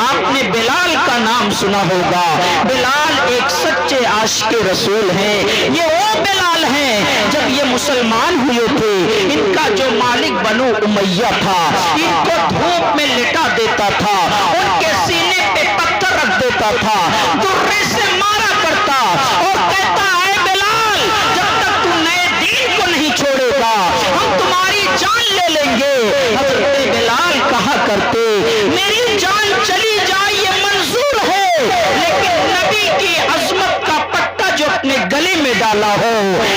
آپ نے بلال کا نام سنا ہوگا. بلال ایک سچے عاشق رسول ہیں. یہ وہ بلال ہیں جب یہ مسلمان ہوئے تھے ان کا جو مالک بنو امیہ تھا ان کو دھوپ میں لٹا دیتا تھا, ان کے سینے پہ پتھر رکھ دیتا تھا, درے سے مارا کرتا اور کہتا ہے بلال جب تک تو نئے دین کو نہیں چھوڑے گا ہم تمہاری جان لے لیں گے. حضرت بلال کہا کرتے میری جان چلی جائے یہ منظور ہے, لیکن نبی کی عظمت کا پٹا جو اپنے گلے میں ڈالا ہو,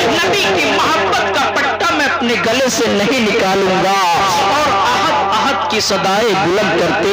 نبی کی محبت کا پٹا میں اپنے گلے سے نہیں نکالوں گا. اور احد احد کی صدائے بلند کرتے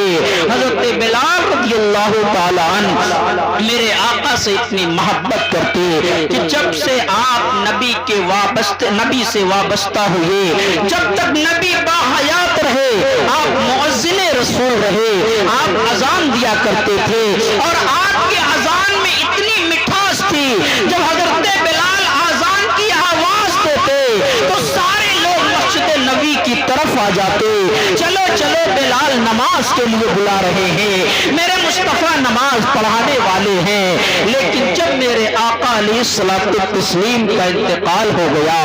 حضرت بلال رضی اللہ تعالیٰ عنہ میرے آقا سے اتنی محبت کرتے کہ جب سے آپ نبی سے وابستہ ہوئے, جب تک نبی باحیات رہے آپ مؤذن رسول رہے, آپ اذان دیا کرتے تھے اور آپ کے اذان میں اتنی مٹھاس تھی جب حضرت بلال اذان کی آواز دیتے تو سارے لوگ مسجد نبی کی طرف آ جاتے. چلو چلو بلال نماز کے لیے بلا رہے ہیں, میرے مصطفیٰ نماز پڑھانے والے ہیں. لیکن جب میرے آقا علیہ الصلوۃ والتسلیم کا انتقال ہو گیا,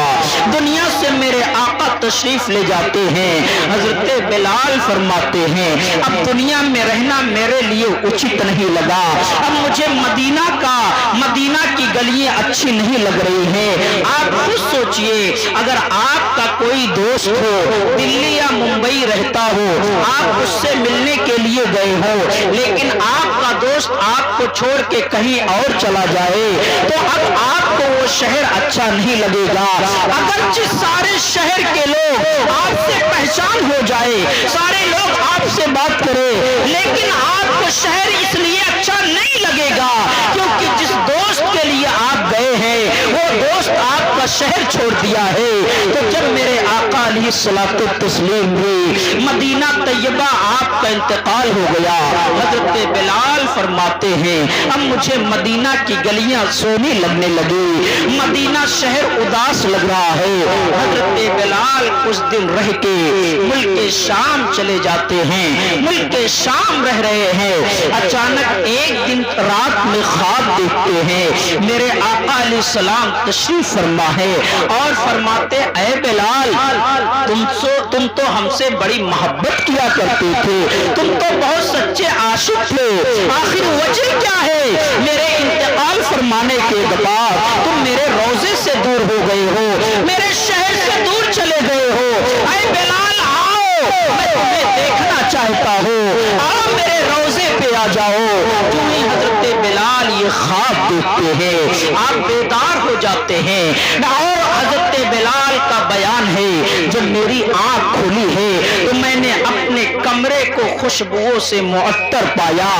دنیا سے میرے آقا تشریف لے جاتے ہیں, حضرت بلال فرماتے ہیں اب دنیا میں رہنا میرے لیے اچت نہیں لگا, اب مجھے مدینہ کی گلیاں اچھی نہیں لگ رہی ہیں. آپ خود سوچئے اگر آپ کا کوئی دوست ہو دلی یا ممبئی رہتا ہو, آپ اس سے ملنے کے لیے گئے ہو, لیکن آپ کا دوست آپ کو چھوڑ کے کہیں اور چلا جائے تو اب آپ کو وہ شہر اچھا نہیں لگے گا. اگرچہ سارے شہر کے لوگ آپ سے پہچان ہو جائے, سارے لوگ آپ سے بات کرے, لیکن آپ کو شہر اس لیے اچھا نہیں لگے گا کیونکہ جس دوست کے لیے آپ گئے ہیں وہ دوست آپ کا شہر چھوڑ دیا ہے. تو جب میرے آقا علیہ الصلوۃ والتسلیم بھی مدینہ طیبہ آپ کا انتقال ہو گیا, حضرت بلال فرماتے ہیں اب مجھے مدینہ کی گلیاں سونی لگنے لگی, مدینہ شہر اداس لگ رہا ہے. حضرت بلال کچھ دن رہ کے ملک شام چلے جاتے ہیں, ملک شام رہ رہے ہیں. اچانک ایک دن رات میں خواب دیکھتے ہیں, میرے آقا علیہ السلام تشریف فرما ہے اور فرماتے اے بلال تم تو ہم سے بڑی محبت کیا کرتے تھے, تم تو بہت سچے عاشق تھے, آخر وجہ کیا ہے میرے انتقال فرمانے کے بعد تم میرے روزے سے دور ہو گئے ہو, میرے شہر سے دور چلے گئے ہو. اے بلال آؤ, میں تمہیں دیکھنا چاہتا ہوں, آؤ میرے روزے پہ آ جاؤ. کیوں ہی حضرت بلال یہ خواب دیکھتے ہیں آپ بیدار ہو جاتے ہیں. اور حضرت بلال کا بیان ہے جب میری آنکھ کھلی ہے تو میں نے اپنے کمرے کو خوشبوؤں سے معطر پایا,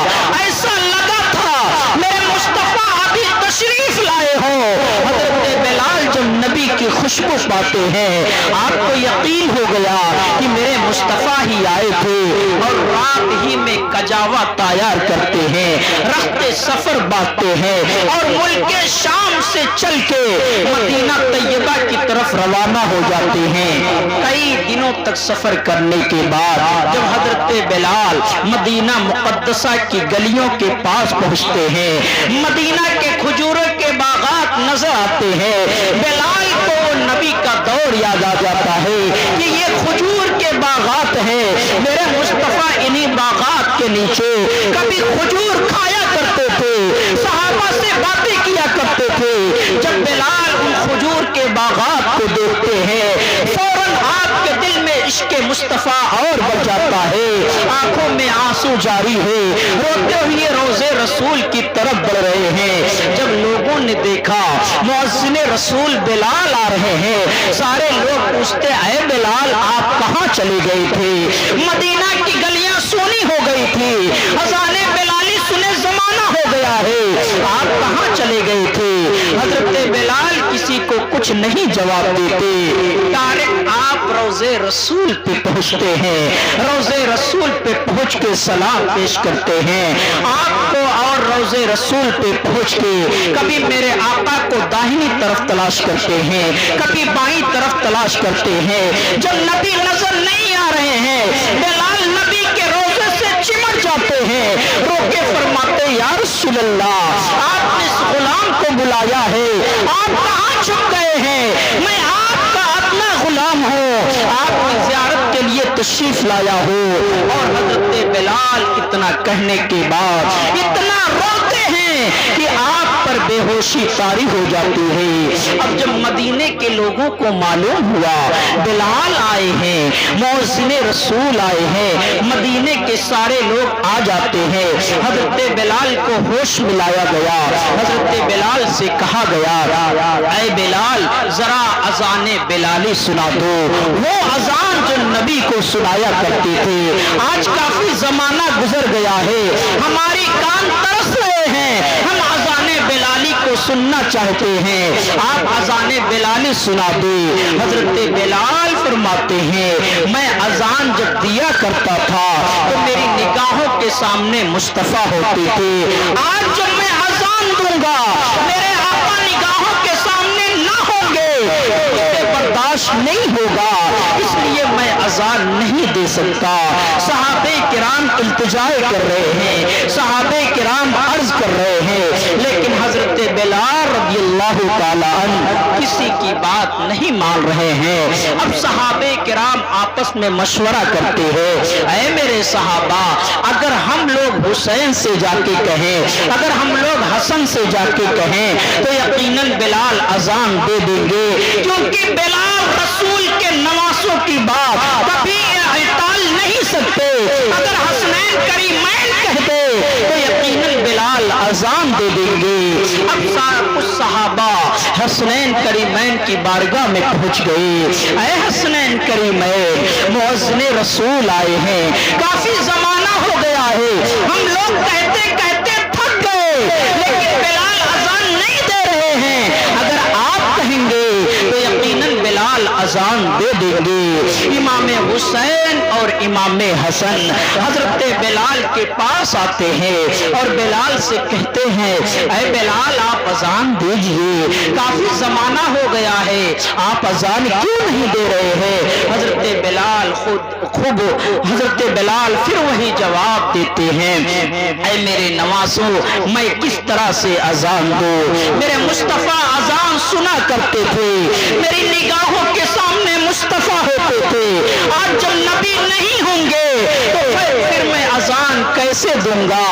ایسا لگا تھا میرے مصطفیٰ ابھی تشریف لائے ہو. حضرت بلال جب نبی کی خوشبو پاتے ہیں آپ کو یقین ہو گیا کہ میرے مصطفیٰ ہی آئے تھے, اور رات ہی میں کجاوا تیار کرتے ہیں, رخت سفر باندھتے ہیں اور ملک شام سے چل کے مدینہ طیبہ کی طرف روانہ ہو جاتے ہیں. کئی دنوں تک سفر کرنے کے بعد جب حضرت بلال مدینہ مقدسہ کی گلیوں کے پاس پہنچتے ہیں, مدینہ کے کھجوروں کے باغات نظر آتے ہیں, بلال کو نبی کا دور یاد آ جاتا ہے کہ یہ کھجور کے باغات ہیں, میرے مصطفیٰ انہی باغات کے نیچے کبھی کھجور کھایا کرتے تھے, صحابہ سے باتیں کیا کرتے تھے. جب بلال ان کھجور کے باغات کو دیکھتے ہیں فوراً آپ کے دل میں عشق مصطفیٰ اور بڑھ جاتا ہے, آنکھوں میں آنسو جاری ہے, روتے ہوئے روزے رسول کی طرف بڑھ رہے ہیں. جب لوگوں نے دیکھا مؤذن رسول بلال آ رہے ہیں, سارے لوگ پوچھتے اے بلال آپ کہاں چلے گئے تھے, مدینہ کی گلیاں سونی ہو گئی تھی, اذان بلالی سنے زمانہ ہو گیا ہے, آپ کہاں چلے گئے تھے. حضرت بلال کسی کو کچھ نہیں جواب دیتے, ڈائریکٹ آپ روزے رسول پہ پہنچتے ہیں, روزے رسول پہ پہنچ کے سلام پیش کرتے ہیں آپ کو, اور روزے رسول پہ پہنچ کے کبھی میرے آقا کو داہنی طرف تلاش کرتے ہیں, کبھی بائیں طرف تلاش کرتے ہیں. جب نبی نظر نہیں آ رہے ہیں بلال نبی کے روزے سے چمٹ جاتے ہیں, کہ فرماتے یا رسول اللہ آپ نے اس غلام کو بلایا ہے، آپ کہاں چھپ گئے ہیں؟ میں آپ کا اپنا غلام ہوں، آپ کی زیارت کے لیے تشریف لایا ہوں۔ اور حضرت بلال اتنا کہنے کے بعد اتنا روتے ہیں کہ آپ پر بے ہوشی طاری ہو جاتی ہے۔ اب جب مدینے کے لوگوں کو معلوم ہوا بلال آئے ہیں، مؤذن رسول آئے ہیں، مدینے کے سارے لوگ آ جاتے ہیں۔ حضرت بلال کو ہوش ملایا گیا، حضرت بلال سے کہا گیا اے بلال ذرا اذان بلالی سنا دو، وہ اذان جو نبی کو سنایا کرتے تھے۔ آج کافی زمانہ گزر گیا ہے، ہماری کان ترس رہے ہیں، ہم اذان بلالی کو سننا چاہتے ہیں، آپ اذان بلالی سنا دیں۔ حضرت بلال فرماتے ہیں میں اذان جب دیا کرتا تھا تو میری نگاہوں کے سامنے مصطفیٰ ہوتے تھے، آج جب میں اذان دوں گا میرے آقا نگاہوں کے سامنے نہ ہوں گے، اسے برداشت نہیں ہوگا، اس لیے میں اذان نہیں دے سکتا۔ صحابہ کرام التجا کر رہے ہیں، صحابہ کرام عرض کر رہے ہیں، لیکن حضرت بلال رضی اللہ تعالیٰ عنہ کسی کی بات نہیں مان رہے ہیں۔ اب صحابہ کرام آپس میں مشورہ کرتے ہیں اے میرے صحابہ اگر ہم لوگ حسین سے جا کے کہیں، اگر ہم لوگ حسن سے جا کے کہیں تو یقیناً بلال اذان دے دیں گے، کیونکہ بلال رسول کے نواسوں کی بات کبھی اٹال نہیں سکتے۔ اگر حسنین کریمین کہہ دے تو یقیناً بلال اذان دے دیں گے۔ اب کچھ صحابہ حسنین کریمین کی بارگاہ میں پہنچ گئے، اے حسنین کریمین مؤذن رسول آئے ہیں، کافی زمانہ ہو گیا ہے، ہم لوگ کہتے کہتے تھک گئے لیکن بلال اذان نہیں دے رہے ہیں، اگر آپ کہیں گے تو یقیناً بلال اذان دے دیں گے۔ امام حسین اور امام حسن حضرت بلال کے پاس آتے ہیں اور بلال سے کہتے ہیں اے بلال آپ اذان دیجئے، کافی زمانہ ہو گیا ہے آپ اذان کیوں نہیں دے رہے ہیں؟ حضرت بلال خود حضرت بلال پھر وہی جواب دیتے ہیں اے میرے نواسوں میں کس طرح سے اذان دوں؟ میرے مصطفیٰ اذان سنا کرتے تھے، میری نگاہوں کے سامنے مصطفیٰ ہوتے تھے، آج جب نبی نہیں ہوں گے تو پھر میں اذان کیسے دوں گا؟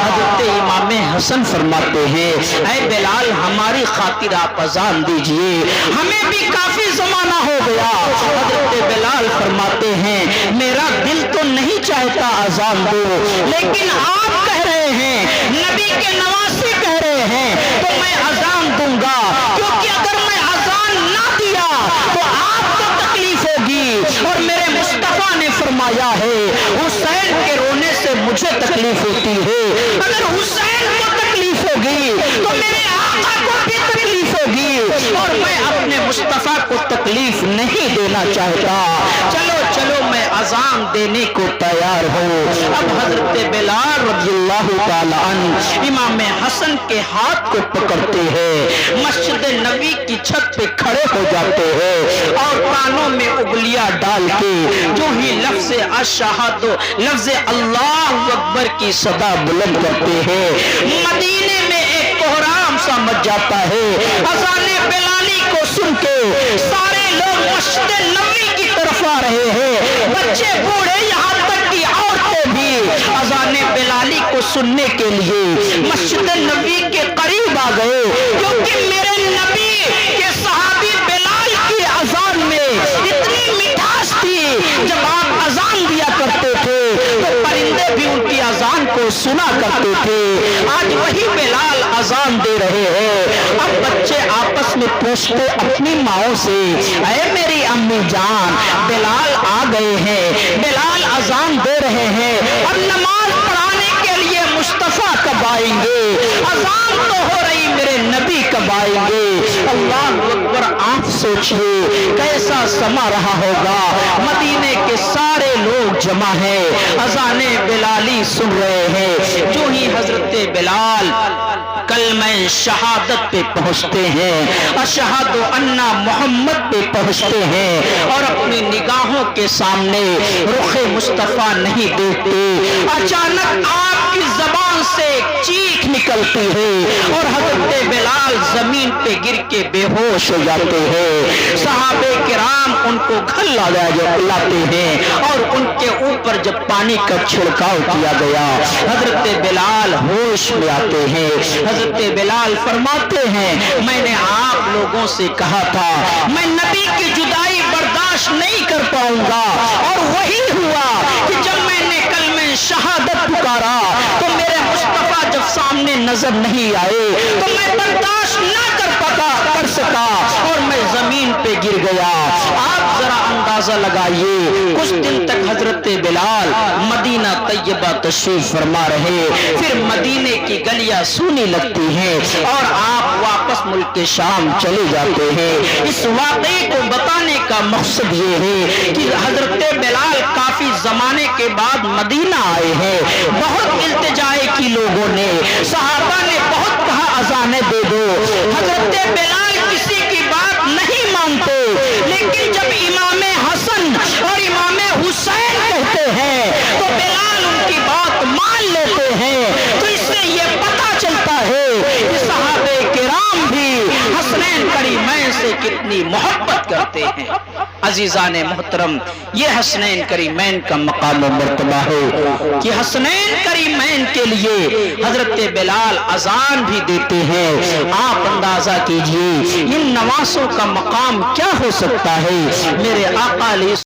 حضرت امام حسن فرماتے ہیں اے بلال ہماری خاطر آپ اذان دیجئے، ہمیں بھی کافی زمانہ ہو گیا۔ حضرت بلال فرماتے ہیں میرا دل تو نہیں چاہتا اذان دو، لیکن آپ کہہ رہے ہیں، نبی کے نواسے کہہ رہے ہیں تو میں اذان دوں گا، کیونکہ اگر میں اذان نہ دیا تو آپ کو تکلیف ہوگی، اور میرے مصطفیٰ نے فرمایا ہے حسین کے رونے سے مجھے تکلیف ہوتی ہے، اگر حسین کو تکلیف ہوگی تو میرے آقا کو بھی تکلیف ہوگی، اور میں اپنے مصطفیٰ کو تکلیف نہیں دینا چاہتا، چلو چلو میں اذان دینے کو تیار ہوں۔ اب حضرت بلال رضی اللہ تعالیٰ عنہ امام حسن کے ہاتھ کو پکڑتے ہیں، مسجد نبی کی چھت پہ کھڑے ہو جاتے ہیں اور کانوں میں انگلیاں ڈال کے جو ہی لفظ اشہد لفظ اللہ اکبر کی صدا بلند کرتے ہیں، مدینے میں ایک کوہرام سا مچ جاتا ہے۔ اذان بلالی کو سن کے سارے لوگ مسجد نبی کی طرف آ رہے ہیں، بچے بوڑھے یہاں تک کہ عورتیں بھی اذان بلالی کو سننے کے لیے مسجد نبی کے قریب آ گئے، کیونکہ میرے نبی کے صحابی بلال کی اذان میں اتنی مٹھاس تھی، جب آپ اذان دیا کرتے تھے تو پرندے بھی ان کی اذان کو سنا کرتے تھے، آج وہی بلال اذان دے رہے ہیں۔ اب بچے آپس میں پوچھتے اپنی ماؤں سے اے میری امی جان بلال آ گئے ہیں، بلال اذان دے رہے ہیں، اب نماز پڑھانے کے لیے مصطفیٰ کب آئیں گے؟ اذان تو ہو رہی میرے نبی کب آئیں گے؟ اللہ اکبر، آپ سوچئے کیسا سما رہا ہوگا، مدینے کے سارے لوگ جمع ہیں، اذان بلالی سن رہے ہیں، جو ہی حضرت بلال کلمہ شہادت پہ پہنچتے ہیں، اشہد ان محمد پہ پہنچتے ہیں اور اپنی نگاہوں کے سامنے رخ مصطفیٰ نہیں دیکھتے، اچانک آپ کی زبان نکلتی ہے اور حضرت بلال زمین پہ گر کے بے ہوش ہو جاتے ہیں. صحابہ کرام ان کو گھر لاتے ہیں اور ان کے اوپر جب پانی کا چھڑکاؤ کیا گیا حضرت بلال ہوش میں آتے ہیں. حضرت بلال فرماتے ہیں میں نے آپ لوگوں سے کہا تھا میں نبی کی جدائی برداشت نہیں کر پاؤں گا، اور وہی ہوا کہ جب میں نے کلمہ شہادت پکارا تو میرے مصطفیٰ جب سامنے نظر نہیں آئے تو میں برداشت نہ کر سکا اور میں زمین پہ گر گیا. آپ ذرا اندازہ لگائیے کچھ دن تک حضرت بلال مدینہ طیبہ تشریف فرما رہے، پھر مدینے کی گلیاں سونی لگتی ہیں اور آپ واپس ملک شام چلے جاتے ہیں. اس واقعے کو بتانے کا مقصد یہ ہے کہ حضرت بلال کافی زمانے کے بعد مدینہ آئے ہیں. بہت التجائے کی لوگوں نے، صحابہ نے بہت کہا اذانیں دے دو، حضرت بلال کسی کی بات نہیں مانتے، لیکن جب امام حسن اور امام حسین کہتے ہیں تو بلال ان کی بات مان لیتے ہیں. تو اس سے یہ پتہ چلتا ہے کہ صحابہ کرام بھی حسنین کریمین سے کتنی محبت کرتے ہیں. عزیزان محترم، یہ حسنین کریمین کا مقام و مرتبہ ہے کہ حسنین کریمین کے لیے حضرت بلال اذان بھی دیتے ہیں. آپ اندازہ کیجئے ان نواسوں کا مقام کیا ہو سکتا ہے. میرے آقا علیہ